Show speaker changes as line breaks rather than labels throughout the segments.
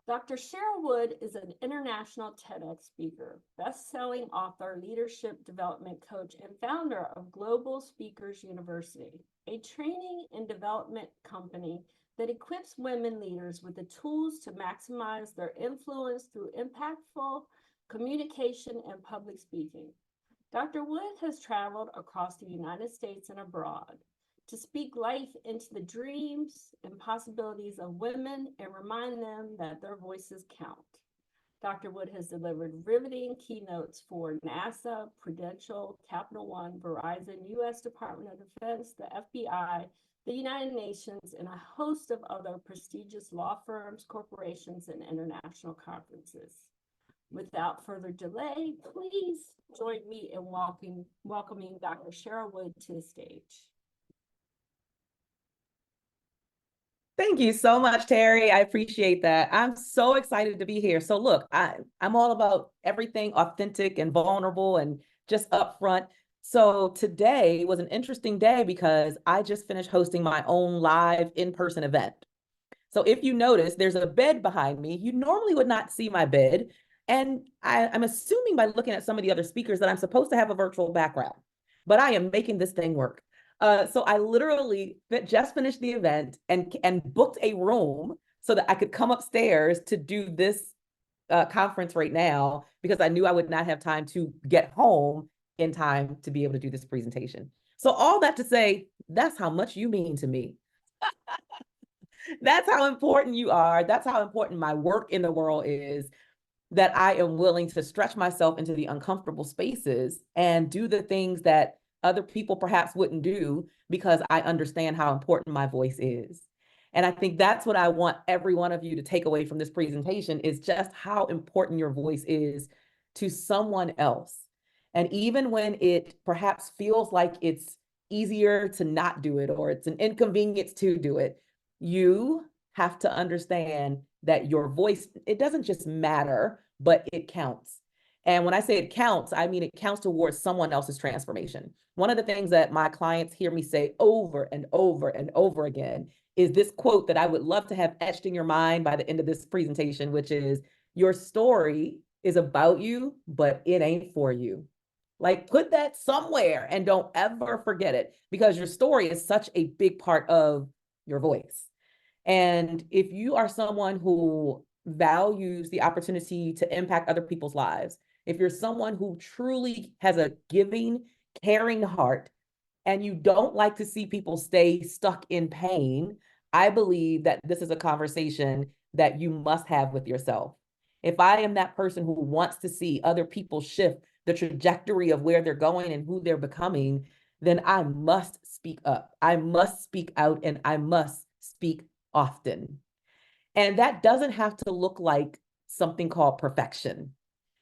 Dr. Cheryl Wood is an international TEDx speaker, best-selling author, leadership development coach, and founder of Global Speakers University, a training and development company that equips women leaders with the tools to maximize their influence through impactful communication and public speaking. Dr. Wood has traveled across the United States and abroad to speak life into the dreams and possibilities of women and remind them that their voices count. Dr. Wood has delivered riveting keynotes for NASA, Prudential, Capital One, Verizon, U.S. Department of Defense, the FBI, the United Nations, and a host of other prestigious law firms, corporations, and international conferences. Without further delay, please join me in welcoming Dr. Cheryl Wood to the stage.
Thank you so much, Terry. I appreciate that. I'm so excited to be here. So look, I'm all about everything authentic and vulnerable and just upfront. So today was an interesting day because I just finished hosting my own live in-person event. So if you notice, there's a bed behind me. You normally would not see my bed. And I'm assuming by looking at some of the other speakers that I'm supposed to have a virtual background, but I am making this thing work. So I literally just finished the event and booked a room so that I could come upstairs to do this conference right now because I knew I would not have time to get home in time to be able to do this presentation. So all that to say, that's how much you mean to me. That's how important you are. That's how important my work in the world is, that I am willing to stretch myself into the uncomfortable spaces and do the things that other people perhaps wouldn't do because I understand how important my voice is. And I think that's what I want every one of you to take away from this presentation is just how important your voice is to someone else. And even when it perhaps feels like it's easier to not do it or it's an inconvenience to do it, you have to understand that your voice, it doesn't just matter, but it counts. And when I say it counts, I mean it counts towards someone else's transformation. One of the things that my clients hear me say over and over and over again is this quote that I would love to have etched in your mind by the end of this presentation, which is, your story is about you, but it ain't for you. Like, put that somewhere and don't ever forget it, because your story is such a big part of your voice. And if you are someone who values the opportunity to impact other people's lives, if you're someone who truly has a giving, caring heart, and you don't like to see people stay stuck in pain, I believe that this is a conversation that you must have with yourself. If I am that person who wants to see other people shift the trajectory of where they're going and who they're becoming, then I must speak up. I must speak out, and I must speak often. And that doesn't have to look like something called perfection.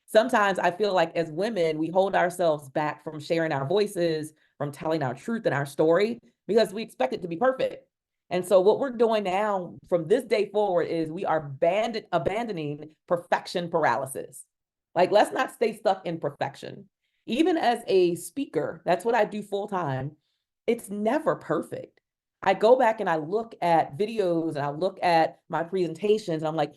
Sometimes I feel like as women, we hold ourselves back from sharing our voices, from telling our truth and our story, because we expect it to be perfect. And so what we're doing now from this day forward is we are abandoning perfection paralysis. Like, let's not stay stuck in perfection. Even as a speaker, that's what I do full time. It's never perfect. I go back and I look at videos and I look at my presentations and I'm like,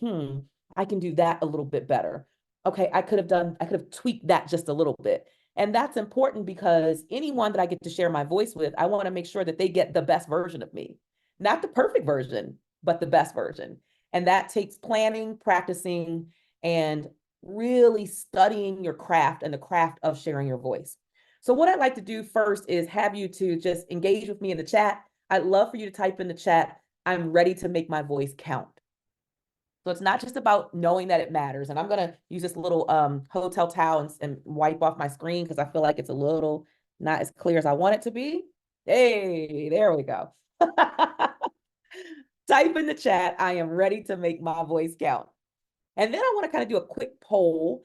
I can do that a little bit better. Okay, I could have tweaked that just a little bit. And that's important because anyone that I get to share my voice with, I want to make sure that they get the best version of me. Not the perfect version, but the best version. And that takes planning, practicing, and really studying your craft and the craft of sharing your voice. So what I'd like to do first is have you to just engage with me in the chat. I'd love for you to type in the chat, I'm ready to make my voice count. So it's not just about knowing that it matters. And I'm going to use this little hotel towel and wipe off my screen because I feel like it's a little not as clear as I want it to be. Hey, there we go. Type in the chat, I am ready to make my voice count. And then I want to kind of do a quick poll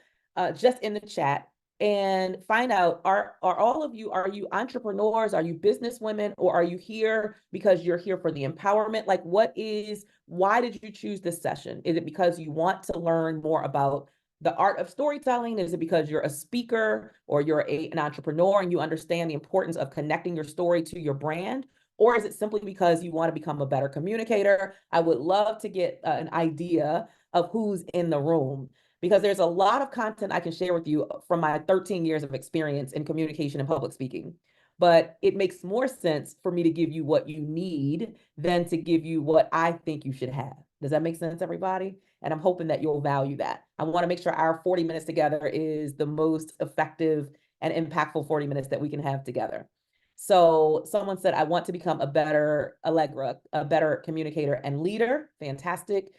just in the chat and find out, are all of you, are you entrepreneurs? Are you business women? Or are you here because you're here for the empowerment? Like, why did you choose this session? Is it because you want to learn more about the art of storytelling? Is it because you're a speaker or you're an entrepreneur and you understand the importance of connecting your story to your brand? Or is it simply because you want to become a better communicator? I would love to get an idea of who's in the room, because there's a lot of content I can share with you from my 13 years of experience in communication and public speaking. But it makes more sense for me to give you what you need than to give you what I think you should have. Does that make sense, everybody? And I'm hoping that you'll value that. I want to make sure our 40 minutes together is the most effective and impactful 40 minutes that we can have together. So someone said, I want to become a better Allegra, a better communicator and leader. Fantastic.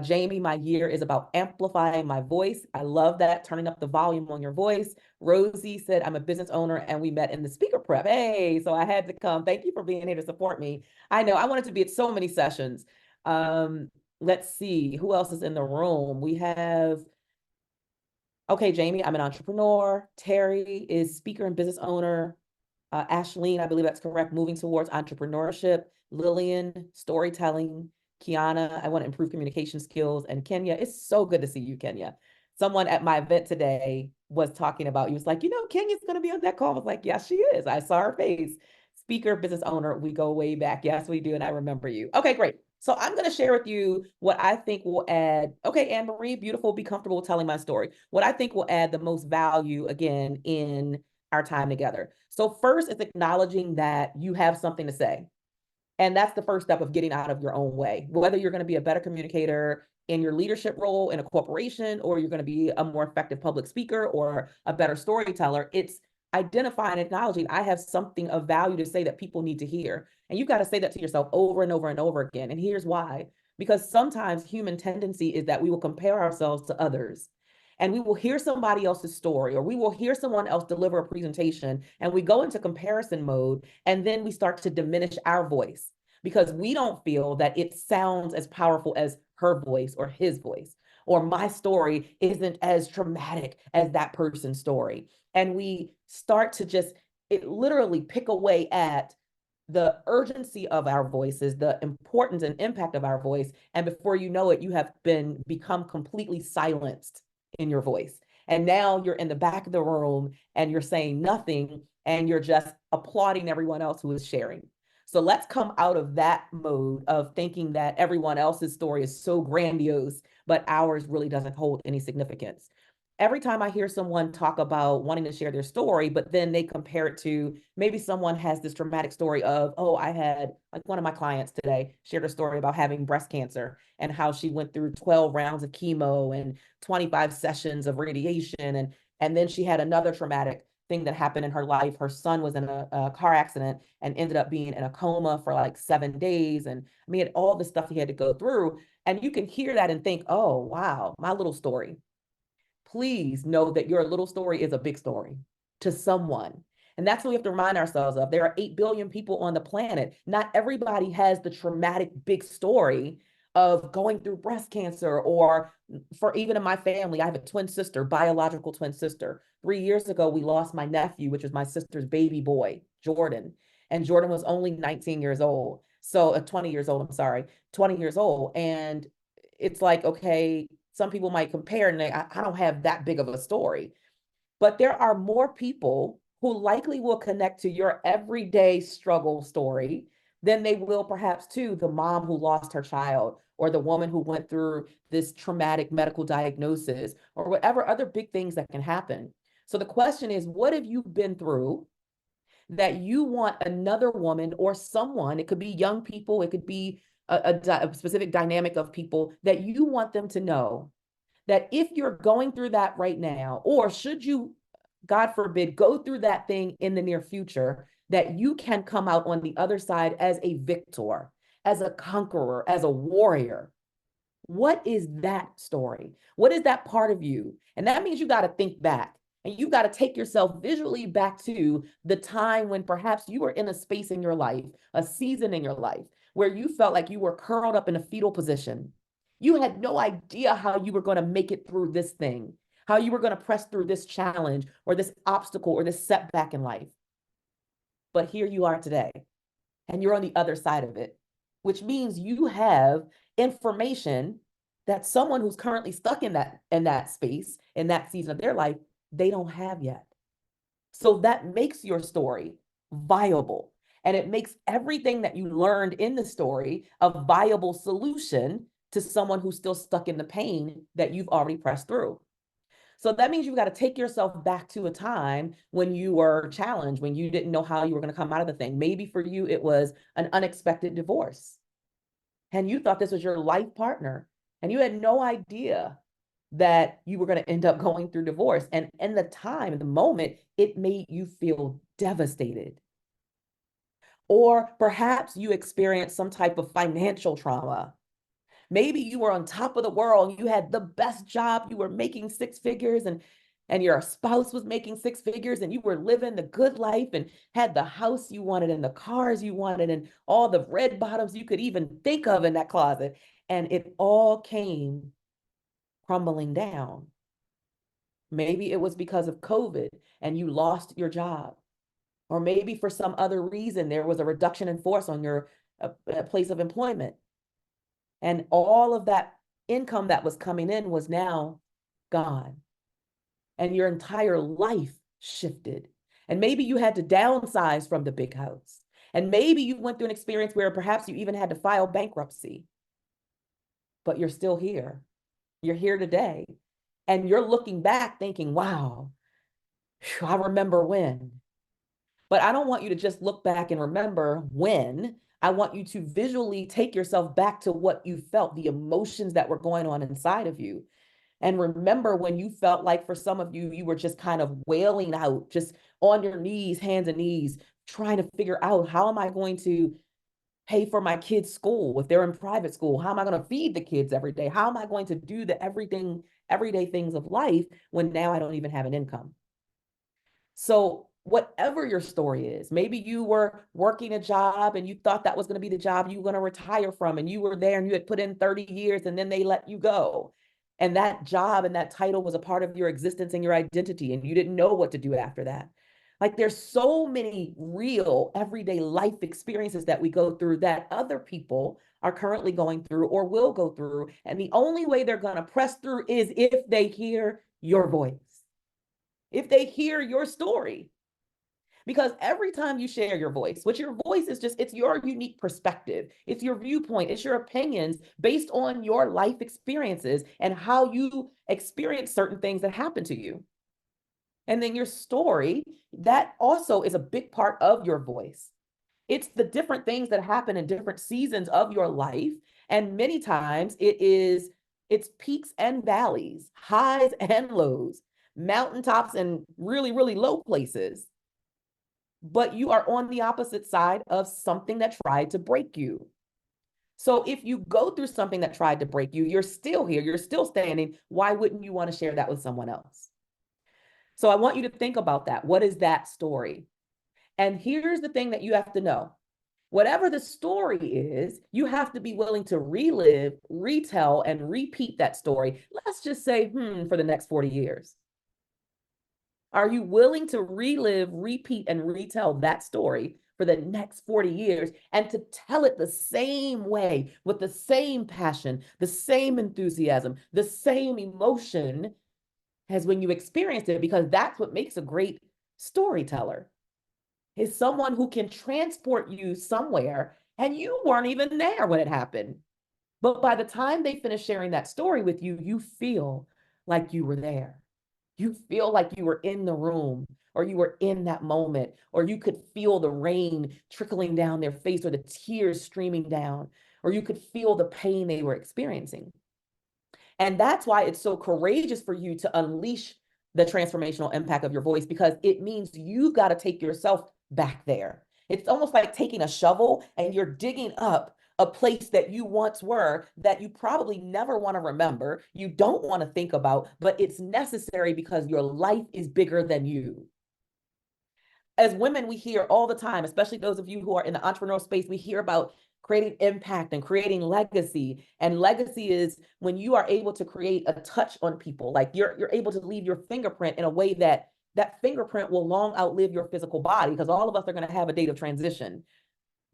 Jamie, my year is about amplifying my voice. I love that, turning up the volume on your voice. Rosie said, I'm a business owner and we met in the speaker prep. Hey, so I had to come. Thank you for being here to support me. I know I wanted to be at so many sessions. Let's see, who else is in the room? We have, okay, Jamie, I'm an entrepreneur. Terry is speaker and business owner. Ashleen, I believe that's correct, moving towards entrepreneurship. Lillian, storytelling. Kiana, I want to improve communication skills. And Kenya, it's so good to see you, Kenya. Someone at my event today was talking about, you was like, Kenya's going to be on that call. I was like, yes, she is. I saw her face. Speaker, business owner, we go way back. Yes, we do. And I remember you. Okay, great. So I'm going to share with you what I think will add. Okay, Anne Marie, beautiful. Be comfortable telling my story. What I think will add the most value, again, in our time together. So first is acknowledging that you have something to say. And that's the first step of getting out of your own way. Whether you're going to be a better communicator in your leadership role in a corporation, or you're going to be a more effective public speaker or a better storyteller, it's identifying and acknowledging I have something of value to say that people need to hear. And you've got to say that to yourself over and over and over again. And here's why. Because sometimes human tendency is that we will compare ourselves to others. And we will hear somebody else's story, or we will hear someone else deliver a presentation, and we go into comparison mode, and then we start to diminish our voice because we don't feel that it sounds as powerful as her voice or his voice, or my story isn't as traumatic as that person's story. And we start to just, it literally pick away at the urgency of our voices, the importance and impact of our voice. And before you know it, you have become completely silenced in your voice. And now you're in the back of the room and you're saying nothing and you're just applauding everyone else who is sharing. So let's come out of that mode of thinking that everyone else's story is so grandiose, but ours really doesn't hold any significance. Every time I hear someone talk about wanting to share their story, but then they compare it to maybe someone has this dramatic story of, oh, I had, like one of my clients today shared a story about having breast cancer and how she went through 12 rounds of chemo and 25 sessions of radiation. And then she had another traumatic thing that happened in her life. Her son was in a car accident and ended up being in a coma for like 7 days. And I mean, all the stuff he had to go through. And you can hear that and think, oh, wow, my little story. Please know that your little story is a big story to someone. And that's what we have to remind ourselves of. There are 8 billion people on the planet. Not everybody has the traumatic big story of going through breast cancer, or for even in my family, I have a twin sister, biological twin sister. 3 years ago, we lost my nephew, which was my sister's baby boy, Jordan. And Jordan was only 19 years old. So 20 years old, I'm sorry, 20 years old. And it's like, okay, some people might compare and I don't have that big of a story. But there are more people who likely will connect to your everyday struggle story than they will perhaps to the mom who lost her child, or the woman who went through this traumatic medical diagnosis, or whatever other big things that can happen. So the question is, what have you been through that you want another woman or someone, it could be young people, it could be a specific dynamic of people, that you want them to know that if you're going through that right now, or should you, God forbid, go through that thing in the near future, that you can come out on the other side as a victor, as a conqueror, as a warrior. What is that story? What is that part of you? And that means you got to think back, and you've got to take yourself visually back to the time when perhaps you were in a space in your life, a season in your life, where you felt like you were curled up in a fetal position. You had no idea how you were going to make it through this thing, how you were going to press through this challenge or this obstacle or this setback in life. But here you are today, and you're on the other side of it, which means you have information that someone who's currently stuck in that space, in that season of their life, they don't have yet. So that makes your story viable. And it makes everything that you learned in the story a viable solution to someone who's still stuck in the pain that you've already pressed through. So that means you've got to take yourself back to a time when you were challenged, when you didn't know how you were going to come out of the thing. Maybe for you, it was an unexpected divorce and you thought this was your life partner and you had no idea that you were going to end up going through divorce. And in the time, in the moment, it made you feel devastated. Or perhaps you experienced some type of financial trauma. Maybe you were on top of the world, you had the best job, you were making six figures, and your spouse was making six figures, and you were living the good life and had the house you wanted and the cars you wanted and all the red bottoms you could even think of in that closet. And it all came crumbling down. Maybe it was because of COVID and you lost your job. Or maybe for some other reason, there was a reduction in force on your place of employment. And all of that income that was coming in was now gone. And your entire life shifted. And maybe you had to downsize from the big house. And maybe you went through an experience where perhaps you even had to file bankruptcy. But you're still here. You're here today. And you're looking back thinking, wow, I remember when. But I don't want you to just look back and remember when. I want you to visually take yourself back to what you felt, the emotions that were going on inside of you. And remember when you felt like for some of you, you were just kind of wailing out, just on your knees, hands and knees, trying to figure out, how am I going to pay for my kids' school if they're in private school? How am I going to feed the kids every day? How am I going to do the everyday things of life when now I don't even have an income? So whatever your story is, maybe you were working a job and you thought that was going to be the job you were going to retire from, and you were there and you had put in 30 years and then they let you go. And that job and that title was a part of your existence and your identity, and you didn't know what to do after that. Like, there's so many real everyday life experiences that we go through that other people are currently going through or will go through. And the only way they're going to press through is if they hear your voice, if they hear your story. Because every time you share your voice, which your voice is just, it's your unique perspective, it's your viewpoint, it's your opinions based on your life experiences and how you experience certain things that happen to you. And then your story, that also is a big part of your voice. It's the different things that happen in different seasons of your life. And many times it's peaks and valleys, highs and lows, mountaintops and really, really low places. But you are on the opposite side of something that tried to break you. So if you go through something that tried to break you, you're still here, you're still standing. Why wouldn't you want to share that with someone else? So I want you to think about that. What is that story? And here's the thing that you have to know. Whatever the story is, you have to be willing to relive, retell, and repeat that story. Let's just say, for the next 40 years. Are you willing to relive, repeat, and retell that story for the next 40 years and to tell it the same way, with the same passion, the same enthusiasm, the same emotion as when you experienced it? Because that's what makes a great storyteller, is someone who can transport you somewhere and you weren't even there when it happened. But by the time they finish sharing that story with you, you feel like you were there. You feel like you were in the room, or you were in that moment, or you could feel the rain trickling down their face or the tears streaming down, or you could feel the pain they were experiencing. And that's why it's so courageous for you to unleash the transformational impact of your voice, because it means you've got to take yourself back there. It's almost like taking a shovel and you're digging up a place that you once were, that you probably never want to remember, you don't want to think about, but it's necessary because your life is bigger than you. As women, we hear all the time, especially those of you who are in the entrepreneurial space, we hear about creating impact and creating legacy. And legacy is when you are able to create a touch on people, like you're able to leave your fingerprint in a way that that fingerprint will long outlive your physical body, because all of us are going to have a date of transition.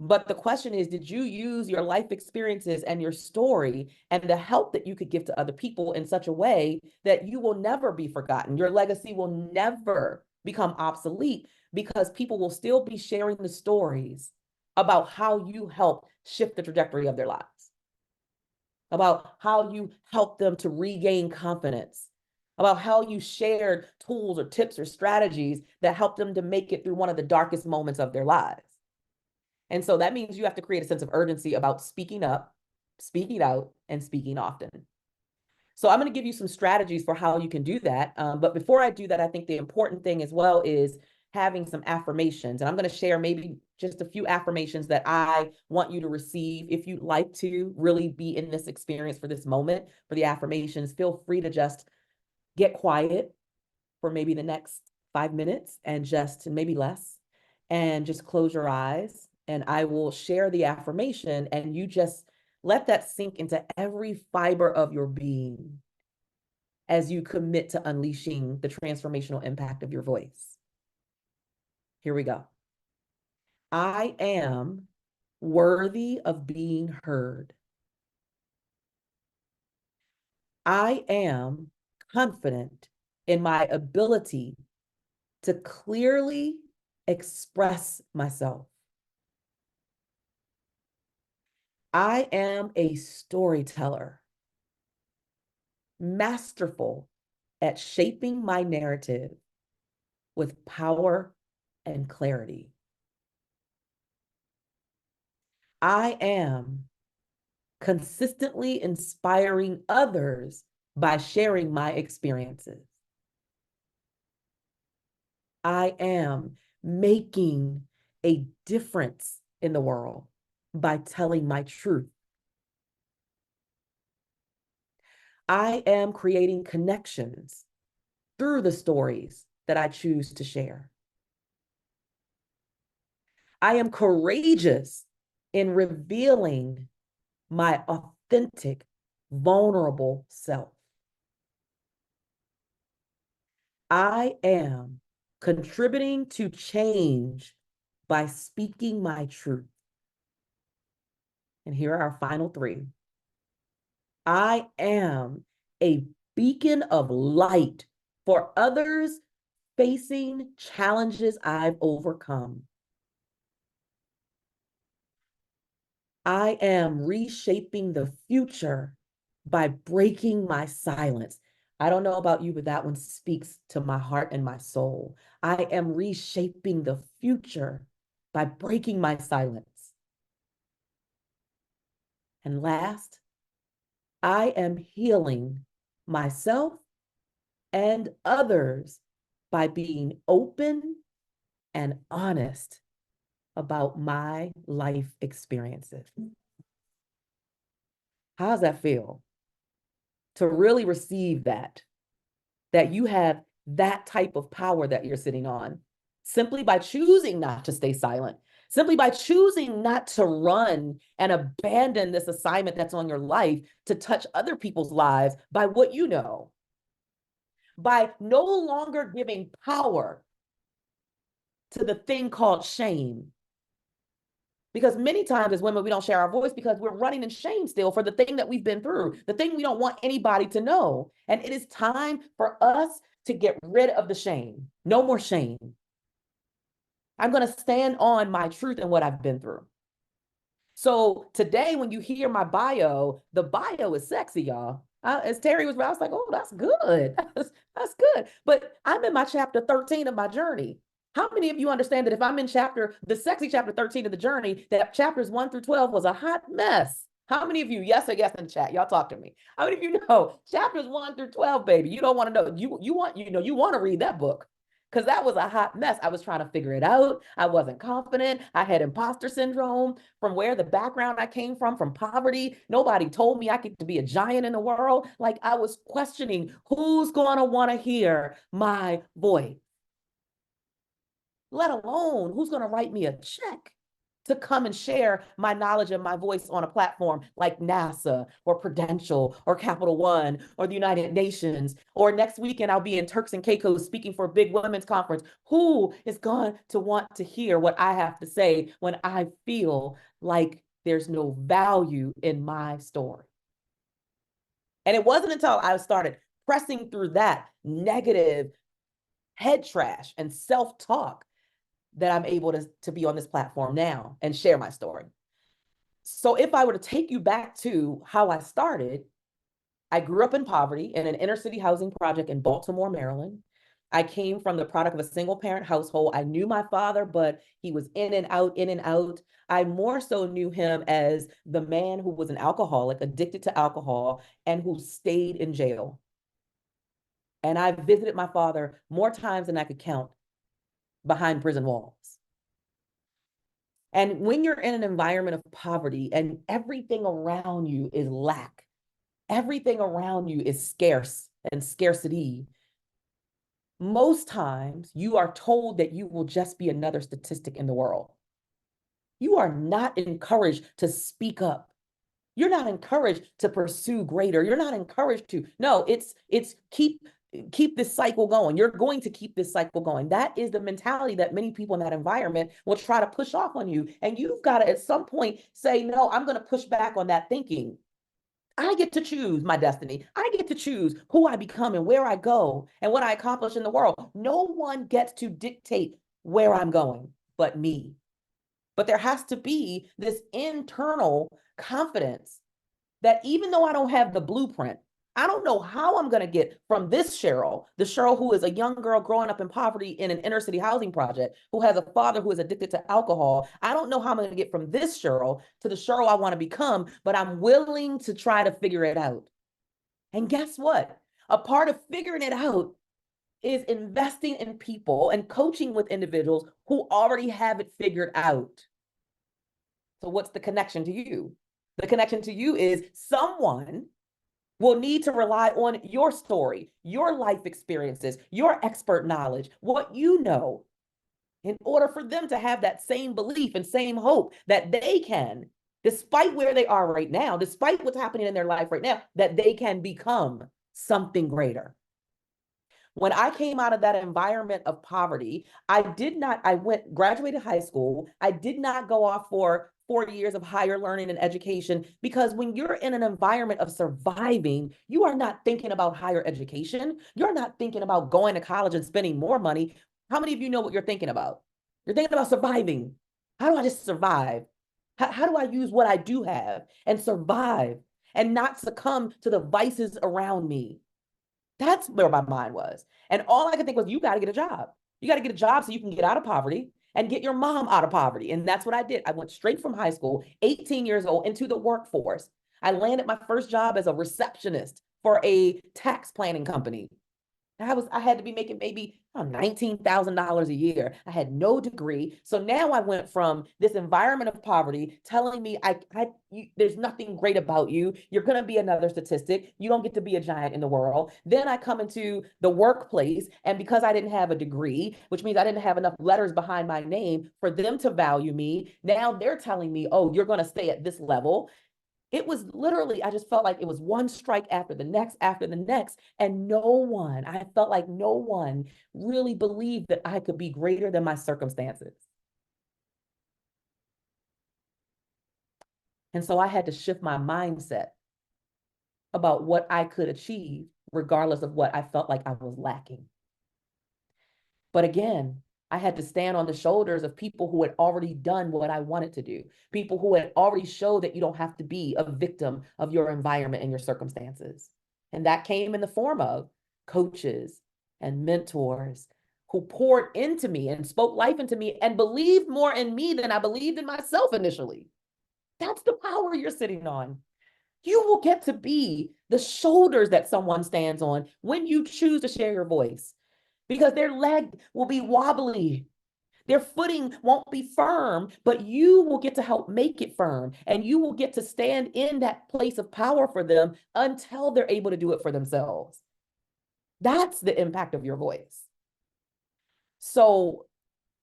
But the question is, did you use your life experiences and your story and the help that you could give to other people in such a way that you will never be forgotten? Your legacy will never become obsolete, because people will still be sharing the stories about how you helped shift the trajectory of their lives. about how you helped them to regain confidence, about how you shared tools or tips or strategies that helped them to make it through one of the darkest moments of their lives. And so that means you have to create a sense of urgency about speaking up, speaking out, and speaking often. So I'm going to give you some strategies for how you can do that. But before I do that, I think the important thing as well is having some affirmations. And I'm going to share maybe just a few affirmations that I want you to receive. If you'd like to really be in this experience for this moment, for the affirmations, feel free to just get quiet for maybe the next 5 minutes and just maybe less, and just close your eyes. And I will share the affirmation and you just let that sink into every fiber of your being as you commit to unleashing the transformational impact of your voice. Here we go. I am worthy of being heard. I am confident in my ability to clearly express myself. I am a storyteller, masterful at shaping my narrative with power and clarity. I am consistently inspiring others by sharing my experiences. I am making a difference in the world by telling my truth. I am creating connections through the stories that I choose to share. I am courageous in revealing my authentic, vulnerable self. I am contributing to change by speaking my truth. And here are our final three. I am a beacon of light for others facing challenges I've overcome. I am reshaping the future by breaking my silence. I don't know about you, but that one speaks to my heart and my soul. I am reshaping the future by breaking my silence. And last, I am healing myself and others by being open and honest about my life experiences. How does that feel? To really receive that you have that type of power that you're sitting on simply by choosing not to stay silent, simply by choosing not to run and abandon this assignment that's on your life to touch other people's lives by what you know, by no longer giving power to the thing called shame. Because many times as women, we don't share our voice because we're running in shame still for the thing that we've been through, the thing we don't want anybody to know. And it is time for us to get rid of the shame. No more shame. I'm going to stand on my truth and what I've been through. So today, when you hear my bio, the bio is sexy, y'all. As Terry was, I was like, oh, that's good. That's good. But I'm in my chapter 13 of my journey. How many of you understand that if I'm in the sexy chapter 13 of the journey, that chapters 1 through 12 was a hot mess? How many of you, yes or yes in the chat? Y'all talk to me. How many of you know chapters 1 through 12, baby? You don't want to know. You want to read that book because that was a hot mess. I was trying to figure it out. I wasn't confident. I had imposter syndrome from where the background I came from poverty. Nobody told me I could be a giant in the world. Like I was questioning who's going to want to hear my voice, let alone who's going to write me a check to come and share my knowledge and my voice on a platform like NASA or Prudential or Capital One or the United Nations. Or next weekend, I'll be in Turks and Caicos speaking for a big women's conference. Who is going to want to hear what I have to say when I feel like there's no value in my story? And it wasn't until I started pressing through that negative head trash and self-talk that I'm able to be on this platform now and share my story. So if I were to take you back to how I started, I grew up in poverty in an inner city housing project in Baltimore, Maryland. I came from the product of a single parent household. I knew my father, but he was in and out, in and out. I more so knew him as the man who was an alcoholic, addicted to alcohol, and who stayed in jail. And I visited my father more times than I could count behind prison walls. And when you're in an environment of poverty and everything around you is lack, everything around you is scarce and scarcity, most times you are told that you will just be another statistic in the world. You are not encouraged to speak up. You're not encouraged to pursue greater. You're not encouraged to, no, it's keep this cycle going. You're going to keep this cycle going. That is the mentality that many people in that environment will try to push off on you. And you've got to at some point say, no, I'm going to push back on that thinking. I get to choose my destiny. I get to choose who I become and where I go and what I accomplish in the world. No one gets to dictate where I'm going but me. But there has to be this internal confidence that even though I don't have the blueprint, I don't know how I'm going to get from this Cheryl, the Cheryl who is a young girl growing up in poverty in an inner city housing project, who has a father who is addicted to alcohol. I don't know how I'm going to get from this Cheryl to the Cheryl I want to become, but I'm willing to try to figure it out. And guess what? A part of figuring it out is investing in people and coaching with individuals who already have it figured out. So what's the connection to you? The connection to you is someone will need to rely on your story, your life experiences, your expert knowledge, what you know, in order for them to have that same belief and same hope that they can, despite where they are right now, despite what's happening in their life right now, that they can become something greater. When I came out of that environment of poverty, graduated high school. I did not go off for 4 years of higher learning and education, because when you're in an environment of surviving, you are not thinking about higher education. You're not thinking about going to college and spending more money. How many of you know what you're thinking about? You're thinking about surviving. How do I just survive? How do I use what I do have and survive and not succumb to the vices around me? That's where my mind was. And all I could think was, you got to get a job. You got to get a job so you can get out of poverty and get your mom out of poverty. And that's what I did. I went straight from high school, 18 years old, into the workforce. I landed my first job as a receptionist for a tax planning company. I had to be making maybe $19,000 a year. I had no degree. So now I went from this environment of poverty telling me there's nothing great about you. You're going to be another statistic. You don't get to be a giant in the world. Then I come into the workplace, and because I didn't have a degree, which means I didn't have enough letters behind my name for them to value me, now they're telling me, oh, you're going to stay at this level. It was literally, I just felt like it was one strike after the next, and I felt like no one really believed that I could be greater than my circumstances. And so I had to shift my mindset about what I could achieve, regardless of what I felt like I was lacking. But again, I had to stand on the shoulders of people who had already done what I wanted to do, people who had already showed that you don't have to be a victim of your environment and your circumstances. And that came in the form of coaches and mentors who poured into me and spoke life into me and believed more in me than I believed in myself initially. That's the power you're sitting on. You will get to be the shoulders that someone stands on when you choose to share your voice, because their leg will be wobbly. Their footing won't be firm, but you will get to help make it firm. And you will get to stand in that place of power for them until they're able to do it for themselves. That's the impact of your voice. So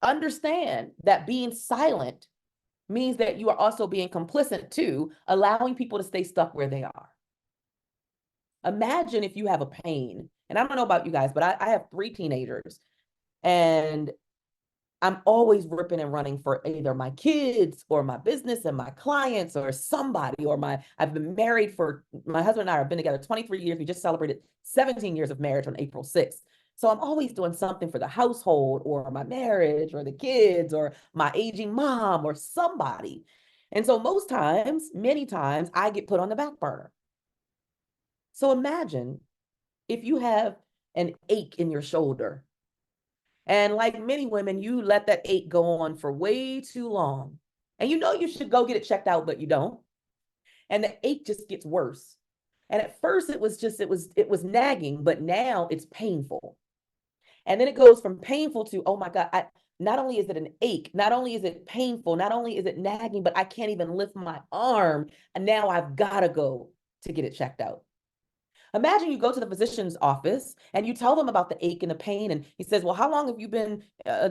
understand that being silent means that you are also being complicit to allowing people to stay stuck where they are. Imagine if you have a pain, and I don't know about you guys, but I have 3 teenagers, and I'm always ripping and running for either my kids or my business and my clients or somebody, or I've been married my husband and I have been together 23 years. We just celebrated 17 years of marriage on April 6th. So I'm always doing something for the household or my marriage or the kids or my aging mom or somebody. And so most times, many times, I get put on the back burner. So imagine if you have an ache in your shoulder. And like many women, you let that ache go on for way too long. And you know you should go get it checked out, but you don't. And the ache just gets worse. And at first it was nagging, but now it's painful. And then it goes from painful to, oh my God, not only is it an ache, not only is it painful, not only is it nagging, but I can't even lift my arm. And now I've got to go to get it checked out. Imagine you go to the physician's office and you tell them about the ache and the pain. And he says, well, how long have you been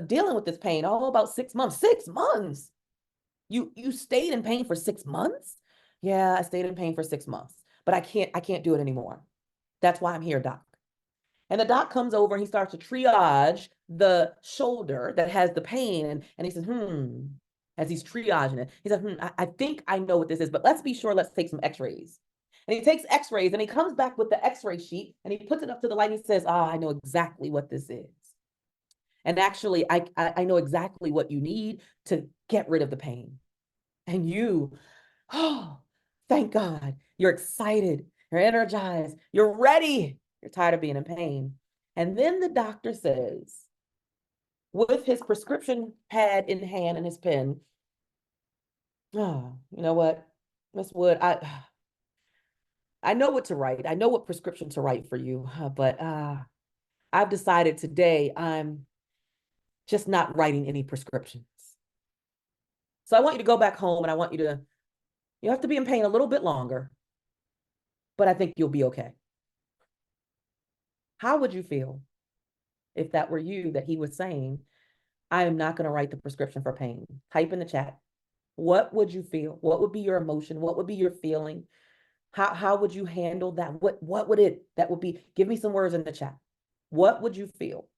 dealing with this pain? Oh, about 6 months. 6 months. You stayed in pain for 6 months? Yeah, I stayed in pain for 6 months, but I can't do it anymore. That's why I'm here, doc. And the doc comes over and he starts to triage the shoulder that has the pain. And he says, as he's triaging it, he says, I think I know what this is, but let's be sure, let's take some x-rays. And he takes x-rays and he comes back with the x-ray sheet and he puts it up to the light and he says, I know exactly what this is. And actually, I know exactly what you need to get rid of the pain. And you, oh, thank God, you're excited, you're energized, you're ready, you're tired of being in pain. And then the doctor says, with his prescription pad in hand and his pen, oh, you know what, Miss Wood, I know what to write. I know what prescription to write for you, but I've decided today I'm just not writing any prescriptions. So I want you to go back home and you have to be in pain a little bit longer, but I think you'll be okay. How would you feel if that were you that he was saying, I am not going to write the prescription for pain? Type in the chat. What would you feel? What would be your emotion? What would be your feeling? How would you handle that? What would that would be? Give me some words in the chat. What would you feel?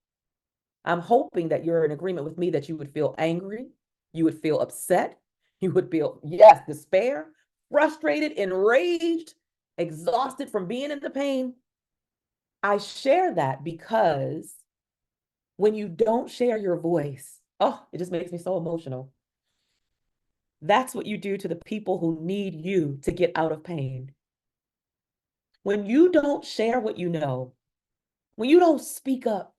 I'm hoping that you're in agreement with me that you would feel angry, you would feel upset, you would feel, yes, despair, frustrated, enraged, exhausted from being in the pain. I share that because when you don't share your voice, oh, it just makes me so emotional. That's what you do to the people who need you to get out of pain. When you don't share what you know, when you don't speak up,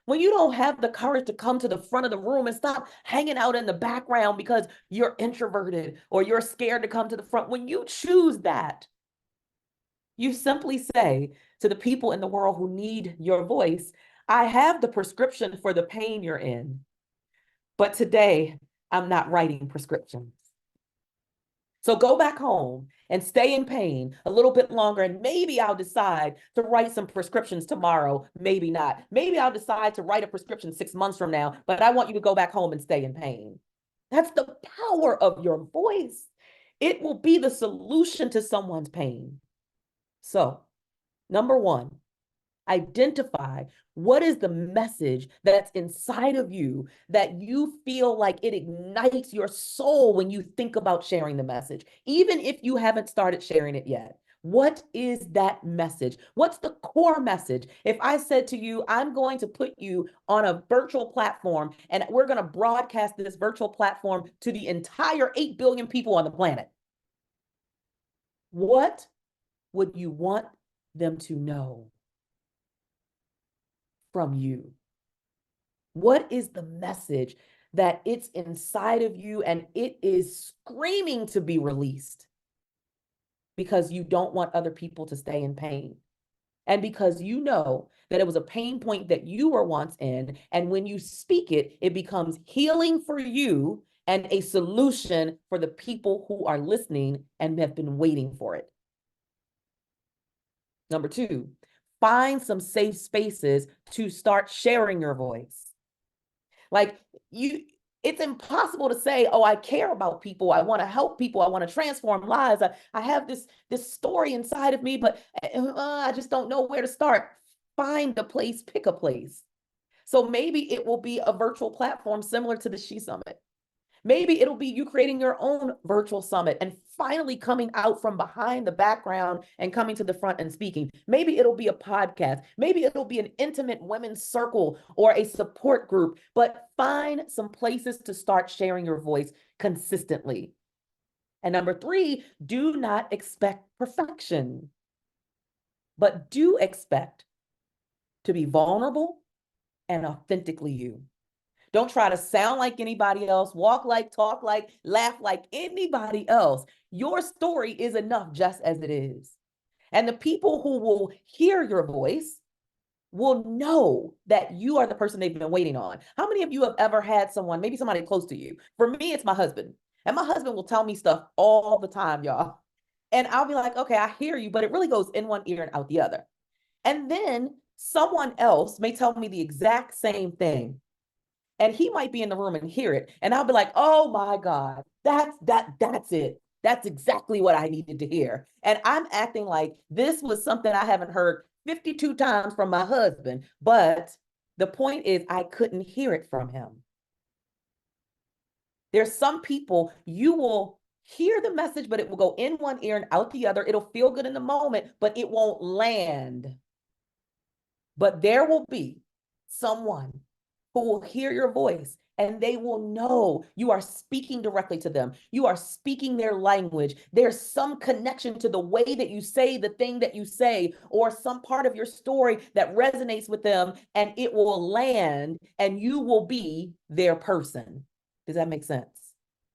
when you don't have the courage to come to the front of the room and stop hanging out in the background because you're introverted or you're scared to come to the front, when you choose that, you simply say to the people in the world who need your voice, I have the prescription for the pain you're in, but today I'm not writing prescriptions. So go back home and stay in pain a little bit longer. And maybe I'll decide to write some prescriptions tomorrow. Maybe not. Maybe I'll decide to write a prescription 6 months from now, but I want you to go back home and stay in pain. That's the power of your voice. It will be the solution to someone's pain. So, number one, identify what is the message that's inside of you that you feel like it ignites your soul when you think about sharing the message, even if you haven't started sharing it yet. What is that message? What's the core message? If I said to you, I'm going to put you on a virtual platform and we're going to broadcast this virtual platform to the entire 8 billion people on the planet, what would you want them to know from you? What is the message that it's inside of you and it is screaming to be released because you don't want other people to stay in pain? And because you know that it was a pain point that you were once in, and when you speak it, it becomes healing for you and a solution for the people who are listening and have been waiting for it. Number two, find some safe spaces to start sharing your voice. Like it's impossible to say, oh, I care about people. I want to help people. I want to transform lives. I have this story inside of me, but I just don't know where to start. Find a place, pick a place. So maybe it will be a virtual platform similar to the She Summit. Maybe it'll be you creating your own virtual summit and finally coming out from behind the background and coming to the front and speaking. Maybe it'll be a podcast. Maybe it'll be an intimate women's circle or a support group, but find some places to start sharing your voice consistently. And number 3, do not expect perfection, but do expect to be vulnerable and authentically you. Don't try to sound like anybody else, walk like, talk like, laugh like anybody else. Your story is enough just as it is. And the people who will hear your voice will know that you are the person they've been waiting on. How many of you have ever had someone, maybe somebody close to you? For me, it's my husband. And my husband will tell me stuff all the time, y'all. And I'll be like, okay, I hear you, but it really goes in one ear and out the other. And then someone else may tell me the exact same thing. And he might be in the room and hear it. And I'll be like, oh my God, that's it. That's exactly what I needed to hear. And I'm acting like this was something I haven't heard 52 times from my husband. But the point is, I couldn't hear it from him. There's some people you will hear the message, but it will go in one ear and out the other. It'll feel good in the moment, but it won't land. But there will be someone who will hear your voice and they will know you are speaking directly to them. You are speaking their language. There's some connection to the way that you say the thing that you say, or some part of your story that resonates with them, and it will land and you will be their person. Does that make sense?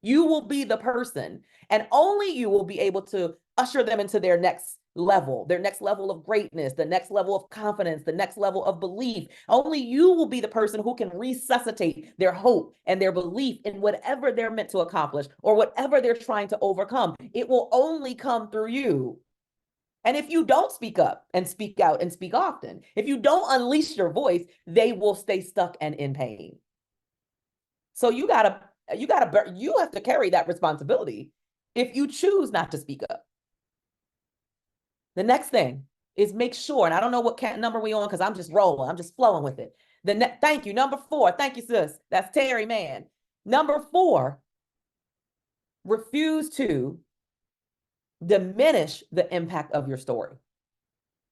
You will be the person, and only you will be able to usher them into their next level of greatness, the next level of confidence, the next level of belief. Only you will be the person who can resuscitate their hope and their belief in whatever they're meant to accomplish or whatever they're trying to overcome. It will only come through you. And if you don't speak up and speak out and speak often, if you don't unleash your voice, they will stay stuck and in pain. So you have to carry that responsibility if you choose not to speak up. The next thing is make sure, and I don't know what number we on because I'm just rolling, I'm just flowing with it. Thank you, number 4. Thank you, sis. That's Terry, man. Number 4, refuse to diminish the impact of your story.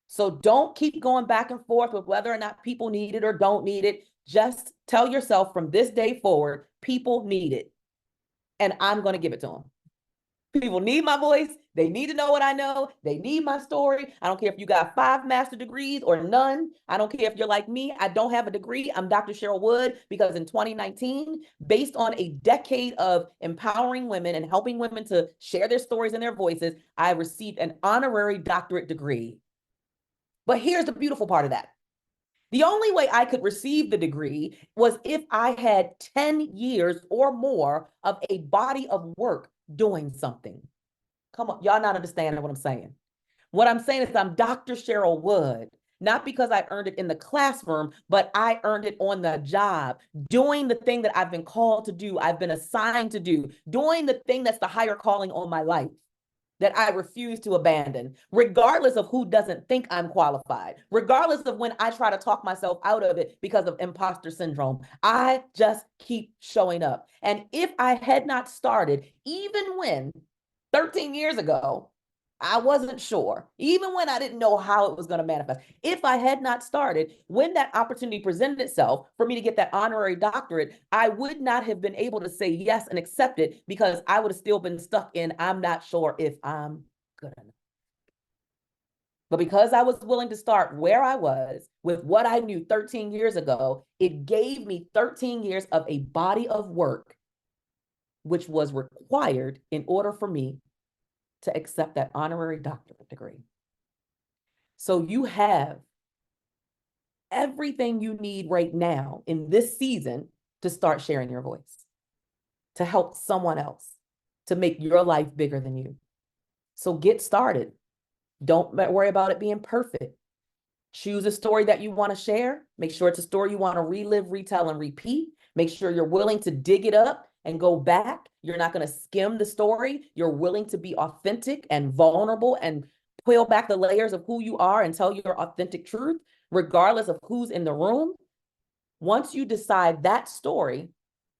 So don't keep going back and forth with whether or not people need it or don't need it. Just tell yourself from this day forward, people need it. And I'm going to give it to them. People need my voice. They need to know what I know. They need my story. I don't care if you got 5 master's degrees or none. I don't care if you're like me. I don't have a degree. I'm Dr. Cheryl Wood because in 2019, based on a decade of empowering women and helping women to share their stories and their voices, I received an honorary doctorate degree. But here's the beautiful part of that. The only way I could receive the degree was if I had 10 years or more of a body of work doing something. Come on, y'all not understanding what I'm saying. What I'm saying is I'm Dr. Cheryl Wood, not because I earned it in the classroom, but I earned it on the job, doing the thing that I've been called to do, I've been assigned to do, doing the thing that's the higher calling on my life that I refuse to abandon, regardless of who doesn't think I'm qualified, regardless of when I try to talk myself out of it because of imposter syndrome. I just keep showing up. And if I had not started, even when 13 years ago, I wasn't sure, even when I didn't know how it was going to manifest. If I had not started, when that opportunity presented itself for me to get that honorary doctorate, I would not have been able to say yes and accept it because I would have still been stuck in, I'm not sure if I'm good enough. But because I was willing to start where I was with what I knew 13 years ago, it gave me 13 years of a body of work, which was required in order for me to accept that honorary doctorate degree. So you have everything you need right now in this season to start sharing your voice, to help someone else, to make your life bigger than you. So get started. Don't worry about it being perfect. Choose a story that you want to share. Make sure it's a story you want to relive, retell, and repeat. Make sure you're willing to dig it up and go back. You're not going to skim the story. You're willing to be authentic and vulnerable and peel back the layers of who you are and tell your authentic truth, regardless of who's in the room. Once you decide that story,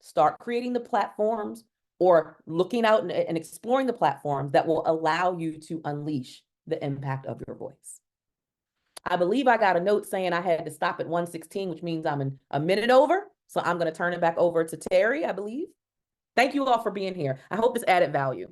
start creating the platforms or looking out and exploring the platforms that will allow you to unleash the impact of your voice. I believe I got a note saying I had to stop at 1:16, which means I'm a minute over. So I'm going to turn it back over to Terry, I believe. Thank you all for being here. I hope this added value.